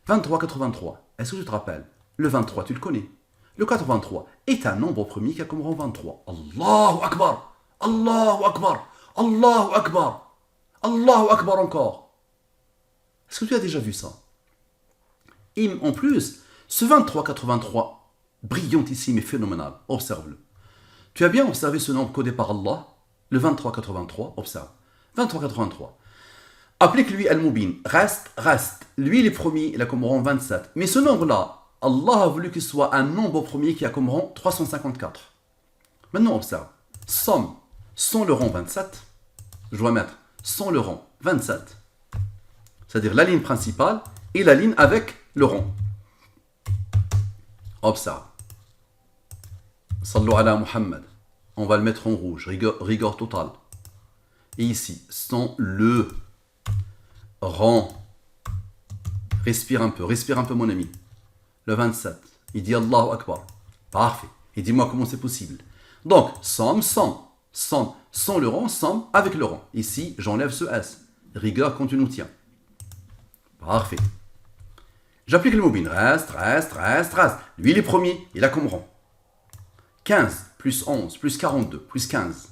23,83. Est-ce que tu te rappelles? Le 23, tu le connais. Le 83 est un nombre premier qui a comme rang 23. Allahu Akbar. Allahu Akbar. Allahu Akbar. Allahu Akbar encore. Est-ce que tu as déjà vu ça? Et en plus, ce 23,83, brillantissime et phénoménal, observe-le. Tu as bien observé ce nombre codé par Allah? Le 23,83, observe. 23,83. Applique-lui Al-Moubin. Reste, reste. Lui, il est premier, il a comme rang 27. Mais ce nombre-là, Allah a voulu qu'il soit un nombre premier qui a comme rang 354. Maintenant, observe. Somme sans le rang 27. Je dois mettre sans le rang 27. C'est-à-dire la ligne principale et la ligne avec le rond. Observe. Sallu ala Muhammad. On va le mettre en rouge, rigueur totale. Et ici, sans le rang. Respire un peu mon ami. Le 27. Il dit Allahu Akbar. Parfait. Et dis-moi comment c'est possible. Donc, somme, sans le rang, somme avec le rang. Ici, j'enlève ce S. Rigueur quand tu nous tiens. Parfait. J'applique le mobile. Reste. Lui, il est premier. Il a comme rang. 15 plus 11 plus 42 plus 15.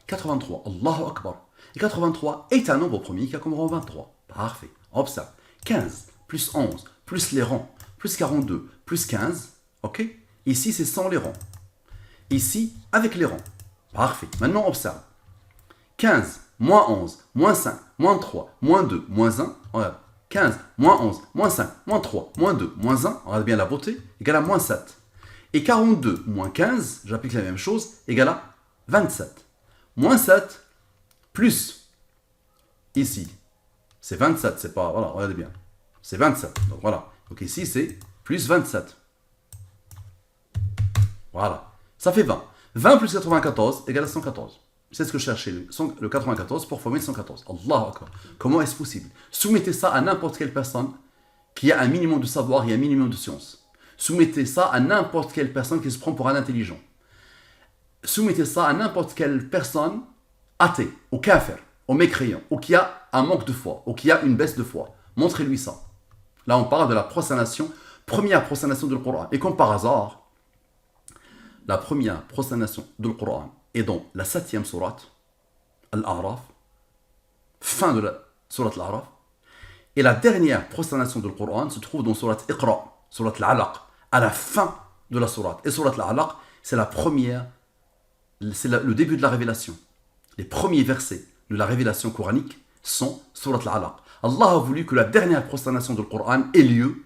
83. Allahu Akbar. Et 83 est un nombre premier qui a comme rang 23. Parfait. Observe. 15 plus 11 plus les rangs plus 42 plus 15. Ok. Ici, c'est sans les rangs. Ici, avec les rangs. Parfait. Maintenant, observe. 15 moins 11 moins 5 moins 3 moins 2 moins 1. Regarde. 15 moins 11 moins 5 moins 3 moins 2 moins 1. Regarde bien la beauté. Égale à moins 7. Et 42 moins 15, j'applique la même chose, égale à 27. Moins 7 plus, ici, c'est 27, c'est pas, voilà, regardez bien, c'est 27, donc voilà. Donc ici, c'est plus 27. Voilà, ça fait 20. 20 plus 94 égale à 114. C'est ce que je cherchais, le 94 pour former le 114. Allahu Akbar. Comment est-ce possible? Soumettez ça à n'importe quelle personne qui a un minimum de savoir et un minimum de science. Soumettez ça à n'importe quelle personne qui se prend pour un intelligent. Soumettez ça à n'importe quelle personne athée, au kafir, au mécréant, ou qui a un manque de foi, ou qui a une baisse de foi. Montrez-lui ça. Là, on parle de la prosternation, première prosternation du Coran. Et comme par hasard, la première prosternation du Coran est dans la 7e sourate, Al-A'raf, fin de la sourate Al-A'raf, et la dernière prosternation du Coran se trouve dans sourate Iqra, sourate Al-Alaq, à la fin de la sourate. Et sourate Al-Alaq, c'est la première, c'est le début de la révélation. Les premiers versets de la révélation coranique sont sourate Al-Alaq. Allah a voulu que la dernière prosternation du Coran ait lieu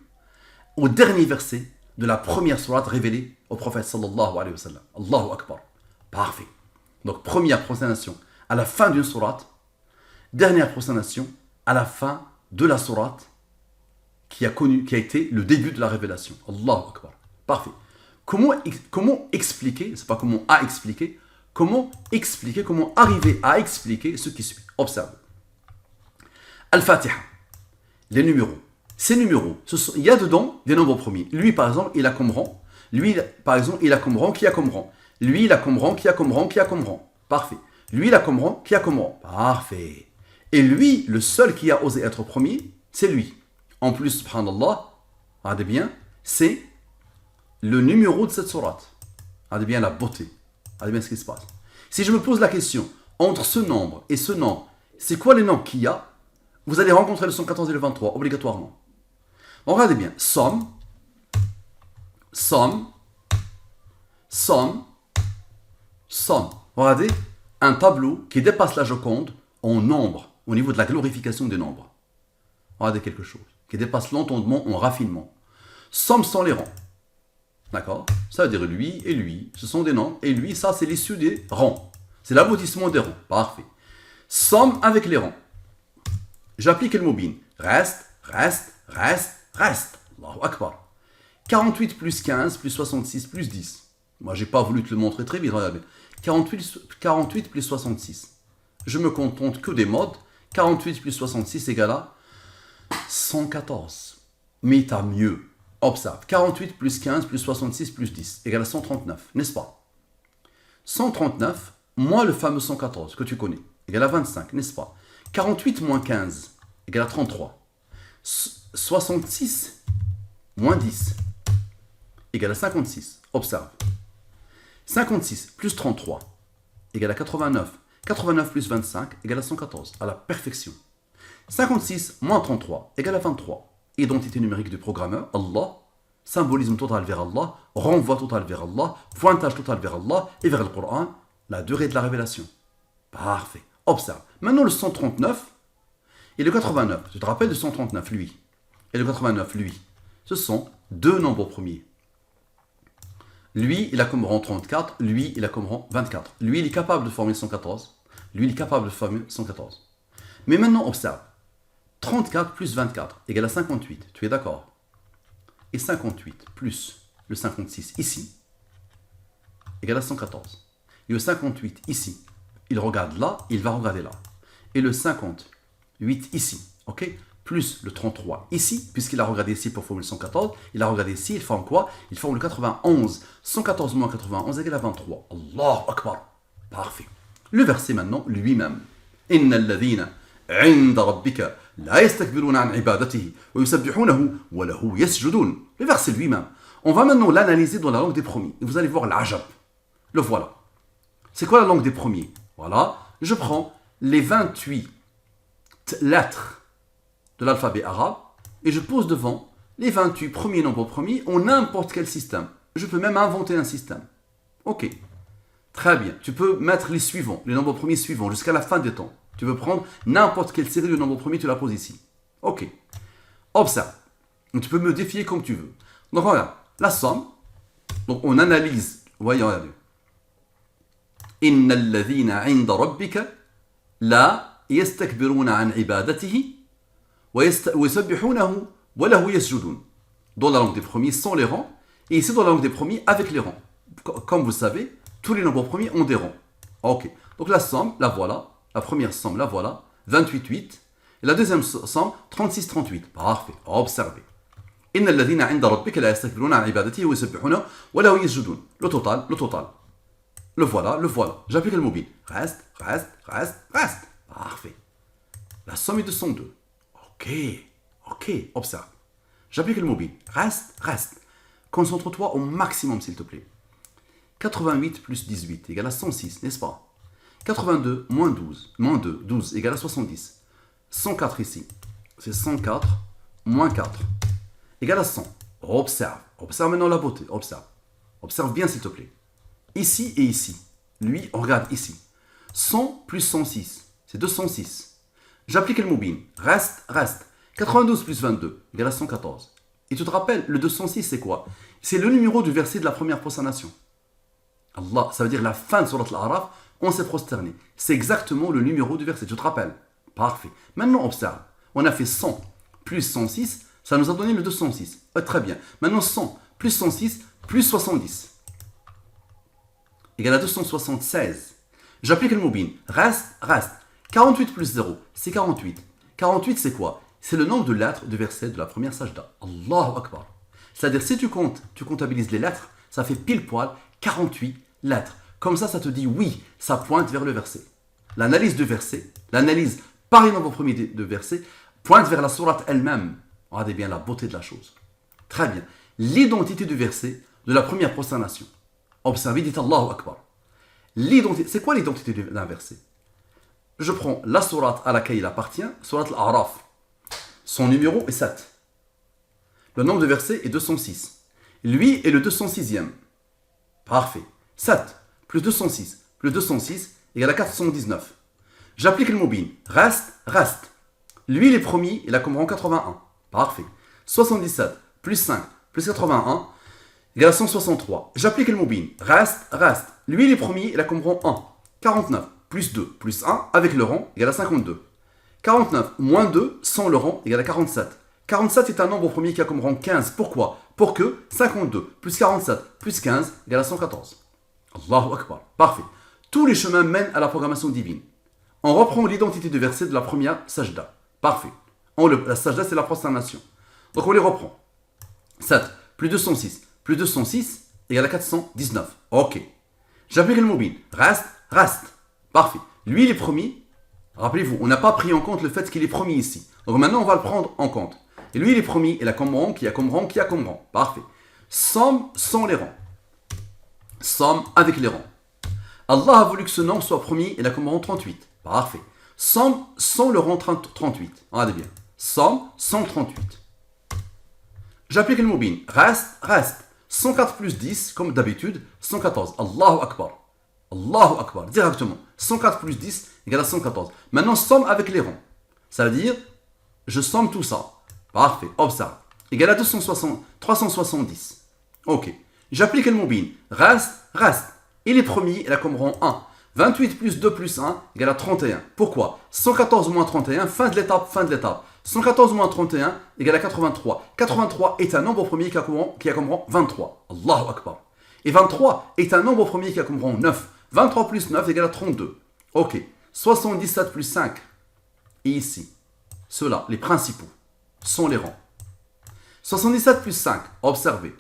au dernier verset de la première sourate révélée au prophète sallallahu alayhi wa sallam. Allahu Akbar. Parfait. Donc première prosternation à la fin d'une sourate, dernière prosternation à la fin de la sourate qui a été le début de la révélation. Allahu Akbar. Parfait. Comment expliquer, c'est pas comment expliquer, comment arriver à expliquer ce qui suit. Observe. Al-Fatiha. Les numéros. Ces numéros, il y a dedans des nombres premiers. Lui, par exemple, il a comme rang. Lui, par exemple, il a comme rang, qui a comme rang. Lui, il a comme rang, qui a comme rang, qui a comme rang. Parfait. Lui, il a comme rang, qui a comme rang. Parfait. Et lui, le seul qui a osé être premier, c'est lui. En plus, subhanallah, regardez bien, c'est le numéro de cette sourate. Regardez bien la beauté. Regardez bien ce qui se passe. Si je me pose la question, entre ce nombre et ce nombre, c'est quoi les nombres qu'il y a? Vous allez rencontrer le 114 et le 23, obligatoirement. Donc, regardez bien, somme, regardez, un tableau qui dépasse la Joconde en nombre, au niveau de la glorification des nombres. Regardez quelque chose qui dépasse l'entendement en raffinement. Somme sans les rangs. D'accord? Ça veut dire lui et lui, ce sont des nombres. Et lui, ça, c'est l'issue des rangs. C'est l'aboutissement des rangs. Parfait. Somme avec les rangs. J'applique le mobile. Reste. Allahu Akbar. 48 plus 15 plus 66 plus 10. Moi, j'ai pas voulu te le montrer très vite. Regardez. 48 plus 66. Je me contente que des modes. 48 plus 66 égale à 114. Mais t'as mieux. Observe. 48 plus 15 plus 66 plus 10 égale à 139. N'est-ce pas? 139 moins le fameux 114 que tu connais égale à 25. N'est-ce pas? 48 moins 15 égale à 33. 66 moins 10 égale à 56. Observe. 56 plus 33 égale à 89. 89 plus 25 égale à 114. À la perfection. 56 moins 33 égale à 23. Identité numérique du programmeur, Allah. Symbolisme total vers Allah. Renvoi total vers Allah. Pointage total vers Allah et vers le Coran. La durée de la révélation. Parfait. Observe. Maintenant le 139 et le 89. Tu te rappelles de 139, lui. Et le 89, lui. Ce sont deux nombres premiers. Lui, il a comme rang 34. Lui, il a comme rang 24. Lui, il est capable de former 114. Lui, il est capable de former 114. Mais maintenant, observe. 34 plus 24 égale à 58. Tu es d'accord? Et 58 plus le 56 ici égale à 114. Et le 58 ici, il regarde là, il va regarder là. Et le 58 ici, ok, plus le 33 ici, puisqu'il a regardé ici pour former le 114, il a regardé ici, il forme quoi? Il forme le 91. 114 moins 91 égale à 23. Allahu Akbar. Parfait. Le verset maintenant lui-même. Inna alladhina 'inda rabbika la yastakbiruna 'an ibadatihi wa yusabbihunahu wa lahu yasjudun. Le verset lui-même. On va maintenant l'analyser dans la langue des premiers. Et vous allez voir l'ajab. Le voilà. C'est quoi la langue des premiers? Voilà. Je prends les 28 lettres de l'alphabet arabe et je pose devant les 28 premiers nombres premiers en n'importe quel système. Je peux même inventer un système. Ok. Très bien. Tu peux mettre les suivants, les nombres premiers suivants, jusqu'à la fin des temps. Tu peux prendre n'importe quelle série de nombres premiers, tu la poses ici. Ok. Observe. Donc, tu peux me défier comme tu veux. Donc regarde, la somme. Donc on analyse. Voyez, regardez. Inna alladhina 'inda rabbika la yastakbiruna 'an ibadatihi wa yusabbihunahu wa lahu yasjudun. Dans la langue des premiers, sans les rangs. Et ici, dans la langue des premiers, avec les rangs. Comme vous savez, tous les nombres premiers ont des rangs. Ok. Donc la somme, la voilà. La première somme, la voilà. 28, 8. Et la deuxième somme, 36, 38. Parfait. Observez. Inna alladhina 'inda rabbika la yastakbiruna 'an ibadatihi wa yusabbihunahu wa lahu yasjudun. Le total, le total. Le voilà, le voilà. J'applique le mobile. Reste, reste, reste, reste. Parfait. La somme est de 102. Ok. Ok. Observe. J'applique le mobile. Reste, reste. Concentre-toi au maximum, s'il te plaît. 88 plus 18 égale à 106, n'est-ce pas? 82 moins 12, moins 2, 12 égale à 70. 104 ici, c'est 104 moins 4 égale à 100. Observe. Observe maintenant la beauté. Observe. Observe bien, s'il te plaît. Ici et ici. Lui, on regarde ici. 100 plus 106, c'est 206. J'applique le mobile. Reste, reste. 92 plus 22 égale à 114. Et tu te rappelles, le 206, c'est quoi? C'est le numéro du verset de la première prosternation. Allah, ça veut dire la fin de Surat Al-A'raf, on s'est prosterné. C'est exactement le numéro du verset, tu te rappelles? Parfait. Maintenant, observe. On a fait 100 plus 106, ça nous a donné le 206. Très bien. Maintenant, 100 plus 106 plus 70 égale à 276. J'applique le mobile. Reste, reste. 48 plus 0, c'est 48. 48, c'est quoi? C'est le nombre de lettres de verset de la première sajda. Allahu Akbar. C'est-à-dire, si tu comptes, tu comptabilises les lettres, ça fait pile poil 48 lettres. Comme ça te dit oui, ça pointe vers le verset. L'analyse du verset, l'analyse par les nombres premiers de verset, pointe vers la sourate elle-même. Regardez bien la beauté de la chose. Très bien. L'identité du verset de la première prosternation. Observez, dites Allahu Akbar. L'identité, c'est quoi l'identité d'un verset? Je prends la sourate à laquelle il appartient, sourate Al-A'raf. Son numéro est 7. Le nombre de versets est 206. Lui est le 206e. Parfait. 7 plus 206 plus 206 égale à 419. J'applique le mobile. Reste, reste. Lui, il est premier, il a comme rang 81. Parfait. 77 plus 5 plus 81 égale à 163. J'applique le mobile. Reste, reste. Lui, il est premier, il a comme rang 1. 49 plus 2 plus 1 avec le rang égale à 52. 49 moins 2 sans le rang égale à 47. 47 est un nombre premier qui a comme rang 15. Pourquoi? Pour que 52 plus 47 plus 15 égale à 114. Allahu Akbar. Parfait. Tous les chemins mènent à la programmation divine. On reprend l'identité du verset de la première sajda. Parfait. La sajda, c'est la prosternation. Donc on les reprend. 7 plus 206 égale à 419. Ok. J'applique le mobile. Reste, reste. Parfait. Lui, il est premier. Rappelez-vous, on n'a pas pris en compte le fait qu'il est premier ici. Donc maintenant, on va le prendre en compte. Et lui, il est premier. Il a comme rang, qui a comme rang, qui a comme rang. Parfait. Somme sans les rangs. Somme avec les rangs. Allah a voulu que ce nombre soit premier. Il a comme rang 38. Parfait. Somme sans le rang 38. Regardez bien. Somme 138. J'applique le mobile. Reste, reste. 104 plus 10, comme d'habitude, 114. Allahu Akbar. Allahu Akbar. Directement. 104 plus 10 égale à 114. Maintenant, somme avec les rangs. Ça veut dire, je somme tout ça. Parfait. Observe. Égale à 370. Ok. J'applique le mobile. Reste, reste. Et les premiers, il a comme rang 1. 28 plus 2 plus 1 égale à 31. Pourquoi? 114 moins 31, fin de l'étape, fin de l'étape. 114 moins 31 égale à 83. 83 est un nombre premier qui a comme rang 23. Allahu Akbar. Et 23 est un nombre premier qui a comme rang 9. 23 plus 9 égale à 32. Ok. 77 plus 5. Et ici, ceux-là, les principaux, sont les rangs. 77 plus 5, observez,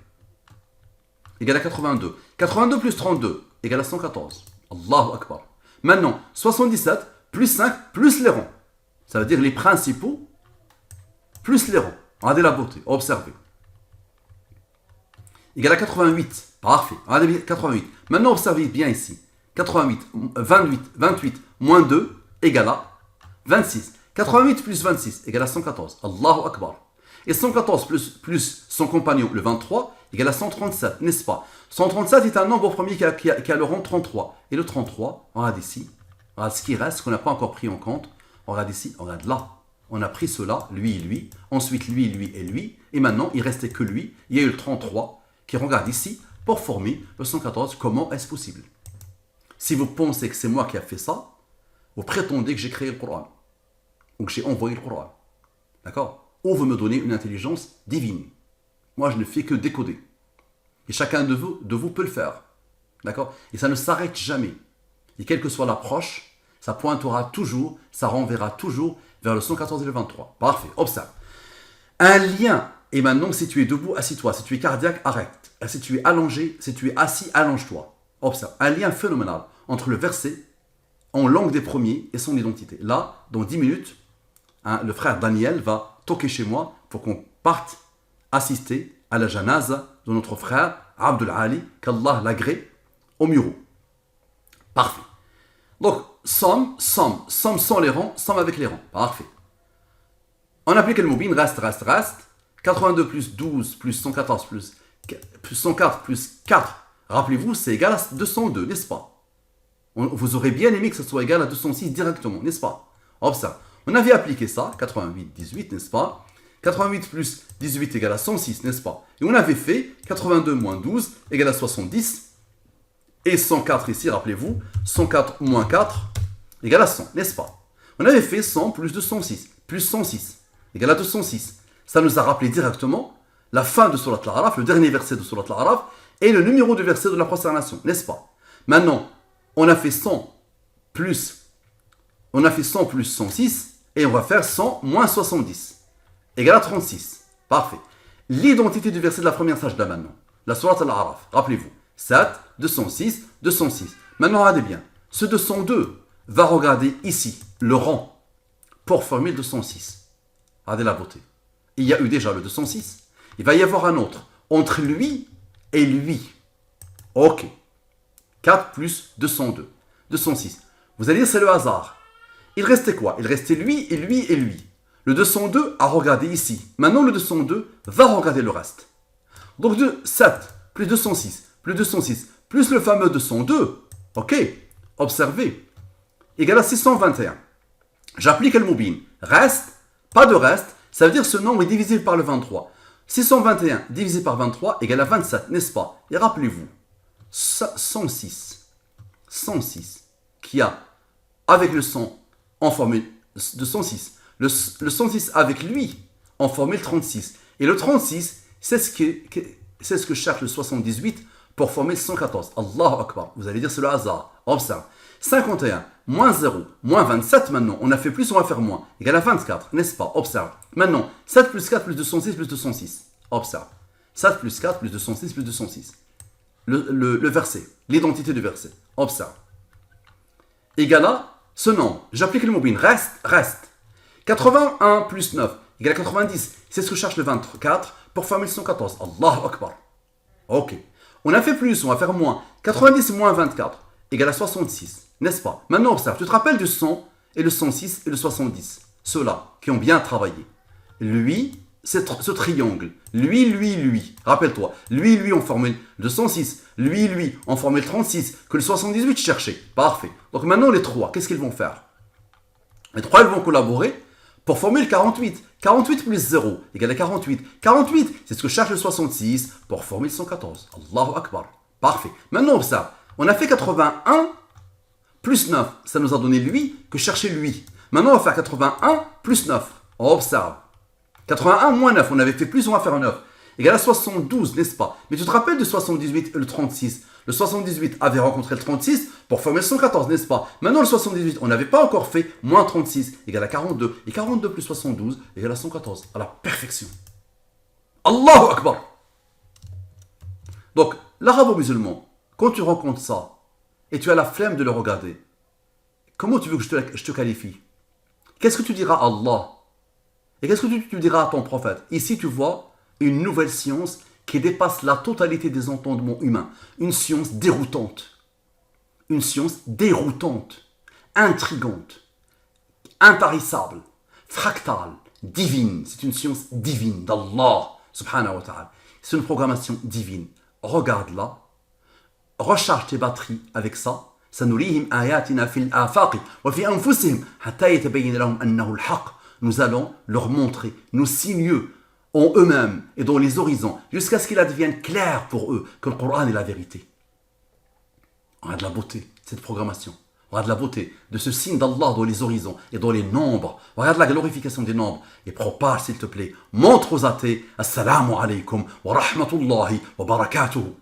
égale à 82. 82 plus 32 égale à 114. Allahu Akbar. Maintenant, 77 plus 5 plus les rangs. Ça veut dire les principaux plus les rangs. Regardez la beauté, observez. Égale à 88. Parfait. Regardez 88. Maintenant, observez bien ici. 28 moins 2 égale à 26. 88 plus 26 égale à 114. Allahu Akbar. Et 114 plus son compagnon, le 23, égale à 137, n'est-ce pas? 137 est un nombre premier qui a le rang 33. Et le 33, on regarde ici, on regarde ce qui reste, ce qu'on n'a pas encore pris en compte. On regarde ici, on regarde là. On a pris cela, lui et lui. Ensuite, lui et lui. Et maintenant, il restait que lui. Il y a eu le 33 qui regarde ici pour former le 114. Comment est-ce possible? Si vous pensez que c'est moi qui ai fait ça, vous prétendez que j'ai créé le Coran. Ou que j'ai envoyé le Coran. D'accord? Ou vous me donnez une intelligence divine. Moi, je ne fais que décoder. Et chacun de vous peut le faire. D'accord? Et ça ne s'arrête jamais. Et quelle que soit l'approche, ça pointera toujours, ça renverra toujours vers le 114 et le 23. Parfait, observe. Un lien. Et maintenant, si tu es debout, assis-toi. Si tu es cardiaque, arrête. Si tu es allongé, si tu es assis, allonge-toi. Observe. Un lien phénoménal entre le verset en langue des premiers et son identité. Là, dans 10 minutes, le frère Daniel va toquer chez moi pour qu'on parte assister à la janaza de notre frère Abdul Ali, qu'Allah l'agrée, au Muro. Parfait. Donc, somme sans les rangs, somme avec les rangs. Parfait. On applique le mobile, reste. 82 plus 12 plus 114 plus 104 plus 4. Rappelez-vous, c'est égal à 202, n'est-ce pas? Vous aurez bien aimé que ce soit égal à 206 directement, n'est-ce pas? Observe. On avait appliqué ça, 88, 18, n'est-ce pas? 88 plus 18 égale à 106, n'est-ce pas? Et on avait fait 82 moins 12 égale à 70. Et 104 ici, rappelez-vous, 104 moins 4 égale à 100, n'est-ce pas? On avait fait 100 plus 206, plus 106 égale à 206. Ça nous a rappelé directement la fin de Surat Al-Araf, le dernier verset de Surat Al-Araf, et le numéro de verset de la prosternation, n'est-ce pas? Maintenant, on a fait 100 plus 106, et on va faire 100 moins 70, égale à 36. Parfait. L'identité du verset de la première sajda maintenant. La Surat Al-Araf, rappelez-vous. 7, 206, 206. Maintenant, regardez bien. Ce 202 va regarder ici, le rang, pour former le 206. Regardez la beauté. Il y a eu déjà le 206. Il va y avoir un autre. Entre lui et lui. Ok. 4 plus 202. 206. Vous allez dire c'est le hasard. Il restait quoi? Il restait lui et lui et lui. Le 202 a regardé ici. Maintenant, le 202 va regarder le reste. Donc, 7 plus 206 plus 206 plus le fameux 202. Ok. Observez. Égale à 621. J'applique le mobile. Reste. Pas de reste. Ça veut dire que ce nombre est divisible par le 23. 621 divisé par 23 égale à 27, n'est-ce pas? Et rappelez-vous, 106 qui a, avec le 100, en formule de 106, le 106 avec lui, en formule 36. Et le 36, c'est ce que cherche le 78 pour former le 114. Allahu Akbar. Vous allez dire c'est le hasard. Observe. 51 moins 0 moins 27 maintenant. On a fait plus, on va faire moins. Égale à 24, n'est-ce pas? Observe. Maintenant, 7 plus 4 plus 206 plus 206. Observe. 7 plus 4 plus 206 plus 206. Le verset. L'identité du verset. Observe. Égale à ce nombre. J'applique le mobile. Reste. 81 plus 9 égale à 90. C'est ce que cherche le 24 pour former le 114. Allahu Akbar. Ok. On a fait plus, on va faire moins. 90 moins 24 égale à 66. N'est-ce pas? Maintenant, observe. Tu te rappelles du 100 et le 106 et le 70. Ceux-là qui ont bien travaillé. Lui, ce triangle. Lui. Rappelle-toi. Lui, on formule le 106. Lui, on formule 36. Que le 78 cherchait. Parfait. Donc maintenant, les trois, qu'est-ce qu'ils vont faire? Les trois, ils vont collaborer Pour formule 48. 48 plus 0 égale à 48. 48, c'est ce que cherche le 66 pour formule 114. Allahu Akbar. Parfait. Maintenant, observe. On a fait 81 plus 9. Ça nous a donné lui que chercher lui. Maintenant, on va faire 81 plus 9. On observe. 81 moins 9. On avait fait plus, on va faire 9. Égal à 72, n'est-ce pas? Mais tu te rappelles de 78 et le 36? Le 78 avait rencontré le 36 pour former le 114, n'est-ce pas? Maintenant, le 78, on n'avait pas encore fait moins 36 égale à 42. Et 42 plus 72 égale à 114. À la perfection. Allahu Akbar. Donc, l'arabo-musulman, quand tu rencontres ça, et tu as la flemme de le regarder, comment tu veux que je te qualifie? Qu'est-ce que tu diras à Allah? Et qu'est-ce que tu diras à ton prophète? Ici, tu vois une nouvelle science qui dépasse la totalité des entendements humains. Une science déroutante. Une science déroutante, intrigante, intarissable, fractale, divine. C'est une science divine d'Allah, subhanahu wa ta'ala. C'est une programmation divine. Regarde-la, recharge tes batteries avec ça. سنريهم آياتنا في الآفاق وفي أنفسهم حتى يتبين لهم أنه الحق. Nous allons leur montrer nos signes en eux-mêmes et dans les horizons jusqu'à ce qu'il devienne clair pour eux que le Coran est la vérité. Regarde la beauté, cette programmation. Regarde la beauté de ce signe d'Allah dans les horizons et dans les nombres. Regarde la glorification des nombres et propage s'il te plaît. Montre aux athées. Assalamu alaikum wa rahmatullahi wa barakatuhu.